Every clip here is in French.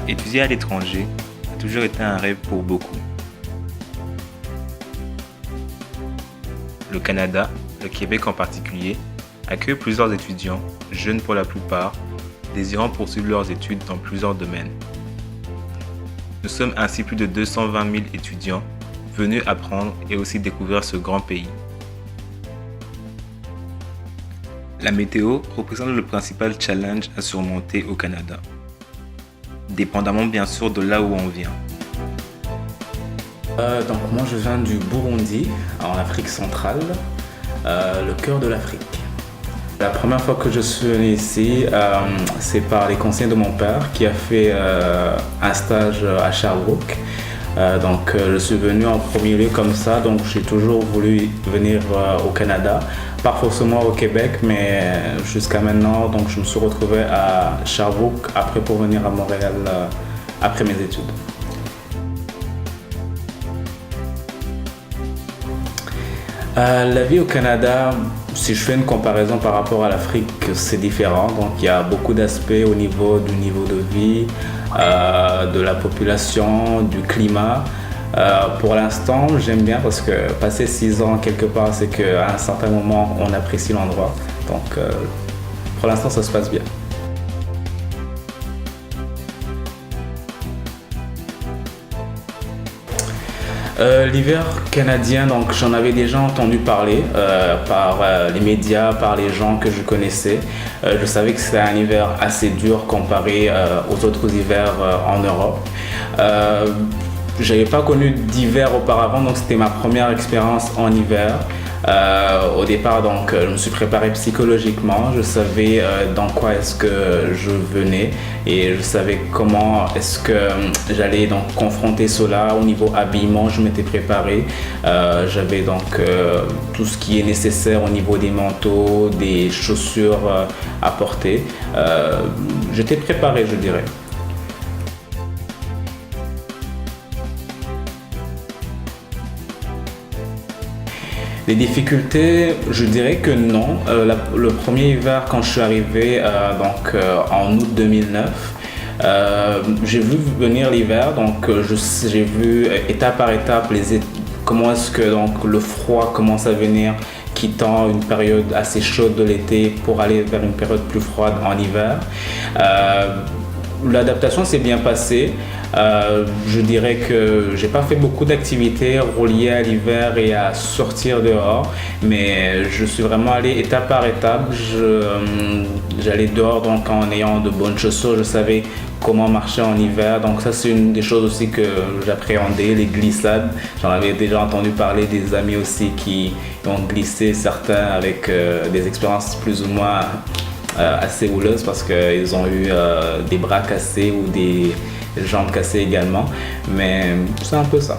Étudier à l'étranger a toujours été un rêve pour beaucoup. Le Canada, le Québec en particulier, accueille plusieurs étudiants, jeunes pour la plupart, désirant poursuivre leurs études dans plusieurs domaines. Nous sommes ainsi plus de 220 000 étudiants venus apprendre et aussi découvrir ce grand pays. La météo représente le principal challenge à surmonter au Canada, dépendamment bien sûr de là où on vient. Donc moi je viens du Burundi, en Afrique centrale, le cœur de l'Afrique. La première fois que je suis venu ici, c'est par les conseils de mon père qui a fait un stage à Sherbrooke. Donc je suis venu en premier lieu comme ça, donc j'ai toujours voulu venir au Canada, pas forcément au Québec, mais jusqu'à maintenant, donc je me suis retrouvé à Sherbrooke après pour venir à Montréal après mes études. La vie au Canada, si je fais une comparaison par rapport à l'Afrique, c'est différent. Donc il y a beaucoup d'aspects au niveau du niveau de vie, de la population, du climat. Pour l'instant, j'aime bien parce que passer 6 ans quelque part, c'est qu'à un certain moment, on apprécie l'endroit. Donc pour l'instant, ça se passe bien. L'hiver canadien, donc j'en avais déjà entendu parler par les médias, par les gens que je connaissais. Je savais que c'était un hiver assez dur comparé aux autres hivers en Europe. J'avais pas connu d'hiver auparavant, donc c'était ma première expérience en hiver. Au départ, donc, je me suis préparé psychologiquement, je savais dans quoi est-ce que je venais et je savais comment est-ce que j'allais donc confronter cela. Au niveau habillement, je m'étais préparé, j'avais donc tout ce qui est nécessaire au niveau des manteaux, des chaussures à porter. J'étais préparé, je dirais. Les difficultés, je dirais que non. Le premier hiver, quand je suis arrivé en août 2009, j'ai vu venir l'hiver, donc j'ai vu étape par étape comment est-ce que donc, le froid commence à venir, quittant une période assez chaude de l'été pour aller vers une période plus froide en hiver. L'adaptation s'est bien passée. Je dirais que j'ai pas fait beaucoup d'activités reliées à l'hiver et à sortir dehors, mais je suis vraiment allé étape par étape. J'allais dehors donc en ayant de bonnes chaussures, je savais comment marcher en hiver, donc ça c'est une des choses aussi que j'appréhendais, les glissades. J'en avais déjà entendu parler, des amis aussi qui ont glissé, certains avec des expériences plus ou moins assez houleuses parce qu'ils ont eu des bras cassés ou des jambes cassées également, mais c'est un peu ça.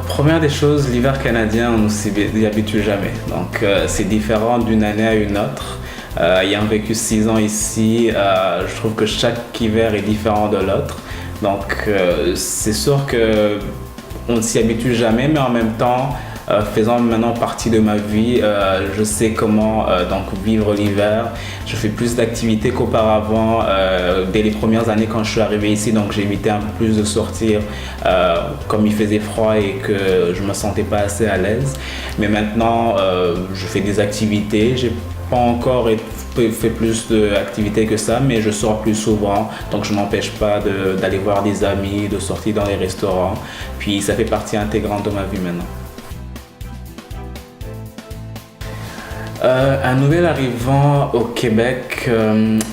Première des choses, l'hiver canadien, on ne s'y habitue jamais. Donc c'est différent d'une année à une autre. Ayant vécu 6 ans ici, je trouve que chaque hiver est différent de l'autre. Donc c'est sûr qu'on ne s'y habitue jamais, mais en même temps, faisant maintenant partie de ma vie, je sais comment donc vivre l'hiver. Je fais plus d'activités qu'auparavant. Dès les premières années quand je suis arrivé ici, donc j'évitais un peu plus de sortir comme il faisait froid et que je me sentais pas assez à l'aise. Mais maintenant, je fais des activités. J'ai pas encore fait plus d'activités que ça, mais je sors plus souvent, donc je m'empêche pas d'aller voir des amis, de sortir dans les restaurants. Puis ça fait partie intégrante de ma vie maintenant. Un nouvel arrivant au Québec,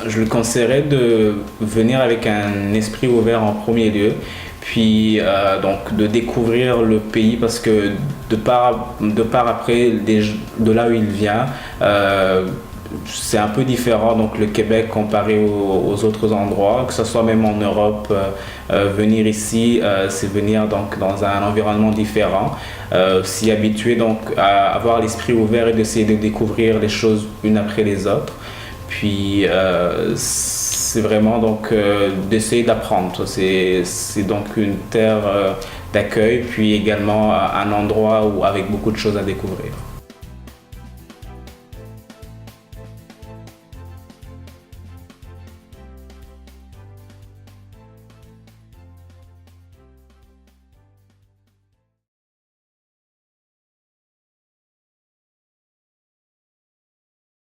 je le conseillerais de venir avec un esprit ouvert en premier lieu, puis donc de découvrir le pays parce que de part après, de là où il vient, c'est un peu différent, donc le Québec comparé aux autres endroits, que ce soit même en Europe. Venir ici, c'est venir donc dans un environnement différent, s'y habituer donc à avoir l'esprit ouvert et d'essayer de découvrir les choses une après les autres. Puis c'est vraiment donc d'essayer d'apprendre. C'est donc une terre d'accueil, puis également un endroit avec beaucoup de choses à découvrir.